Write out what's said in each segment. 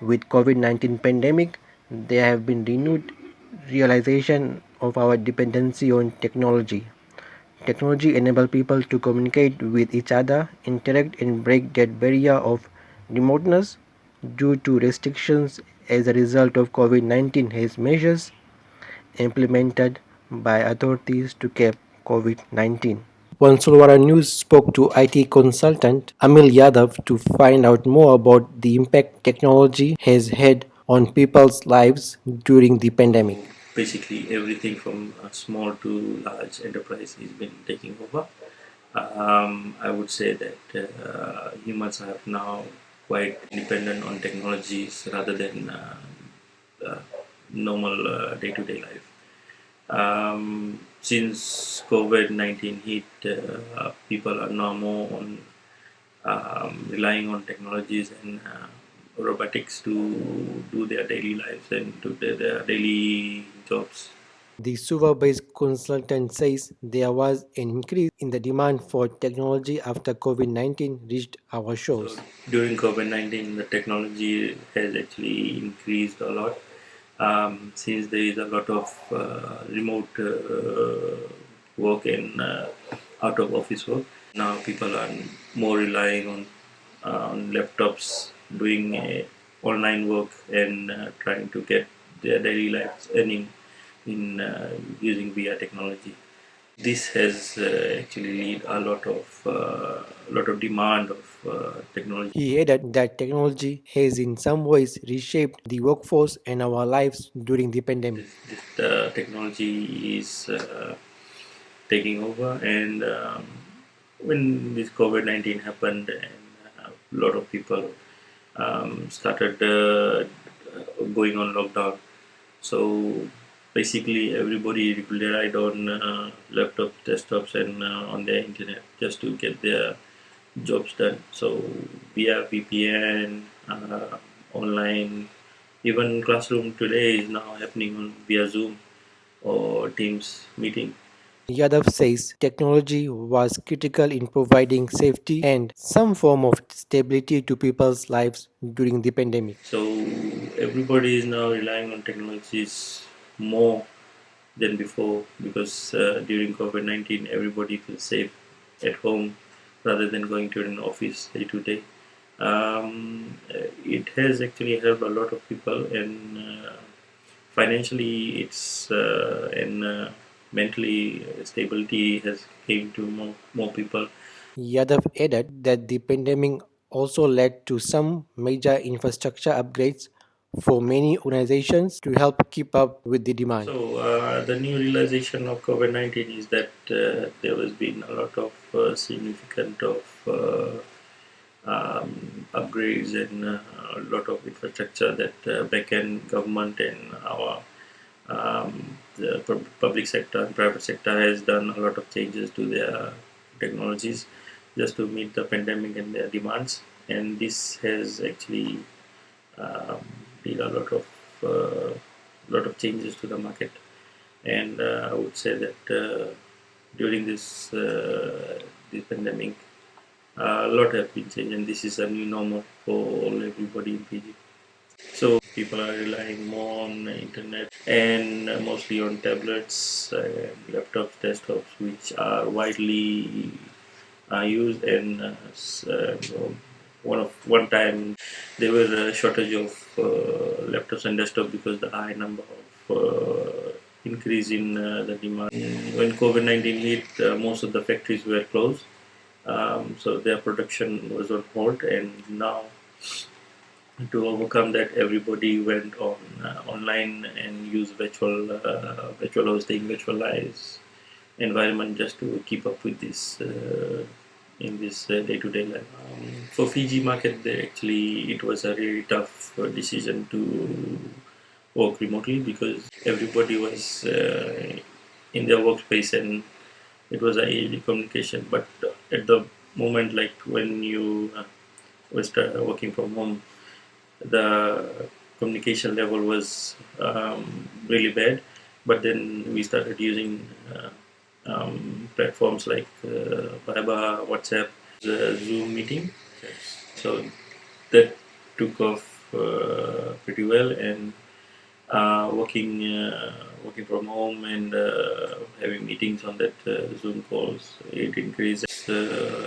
With COVID-19 pandemic, there have been renewed realization of our dependency on technology. Technology enables people to communicate with each other, interact and break that barrier of remoteness due to restrictions as a result of COVID-19 health measures implemented by authorities to cap COVID-19. Wansolwara News spoke to IT consultant Amil Yadav to find out more about the impact technology has had on people's lives during the pandemic. Basically, everything from small to large enterprise has been taking over. I would say that humans are now quite dependent on technologies rather than uh, normal day-to-day life. Since COVID-19 hit, people are now more on relying on technologies and robotics to do their daily lives and to their daily jobs. The Suva-based consultant says there was an increase in the demand for technology after COVID-19 reached our So shores. during COVID-19, the technology has actually increased a lot. Since there is a lot of remote work and out of office work, now people are more relying on laptops, doing online work and trying to get their daily lives earning in using VR technology. This has actually lead a lot of demand of technology. He added that technology has in some ways reshaped the workforce and our lives during the pandemic. This technology is taking over, and when this COVID-19 happened, and a lot of people started going on lockdown. So basically, everybody relied on laptops, desktops, and on their internet just to get their jobs done. So via VPN, online, even classroom today is now happening on via Zoom or Teams meeting. Yadav says technology was critical in providing safety and some form of stability to people's lives during the pandemic. So everybody is now relying on technologies more than before because during COVID-19 everybody feels safe at home rather than going to an office day to day. It has actually helped a lot of people, and financially it's and mentally stability has came to more people. Yadav added that the pandemic also led to some major infrastructure upgrades for many organizations to help keep up with the demand. So the new realization of COVID-19 is that there has been a lot of significant of upgrades and a lot of infrastructure that backend government and our the public sector and private sector has done a lot of changes to their technologies just to meet the pandemic and their demands, and this has actually um, did a lot of changes to the market. And I would say that during this pandemic, a lot have been changed, and this is a new normal for everybody in PG. So people are relying more on the internet and mostly on tablets, laptops, desktops, which are widely used. And one time there was a shortage of laptops and desktops because the high number of increase in the demand. When COVID-19 hit, most of the factories were closed, so their production was on hold, and now to overcome that, everybody went on online and used virtual hosting, virtualized environment just to keep up with this in this day-to-day life. For Fiji market, it was a really tough decision to work remotely because everybody was in their workspace and it was a easy communication. But at the moment, like when you was working from home, the communication level was really bad. But then we started using platforms like Viber, WhatsApp, the Zoom meeting. So that took off pretty well, and working from home and having meetings on that Zoom calls. It increases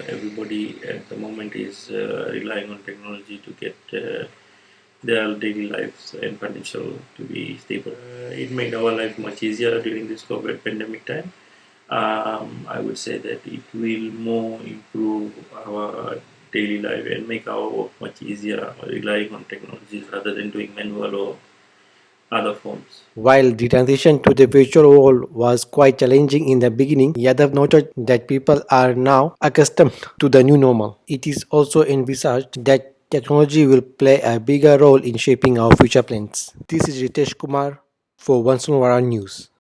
everybody at the moment is relying on technology to get their daily lives and financial to be stable. It made our life much easier during this COVID pandemic time. I would say that it will more improve our daily life and make our work much easier, relying on technologies rather than doing manual or other forms. While the transition to the virtual world was quite challenging in the beginning, Yadav noted that people are now accustomed to the new normal. It is also envisaged that technology will play a bigger role in shaping our future plans. This is Ritesh Kumar for Wansolwara News.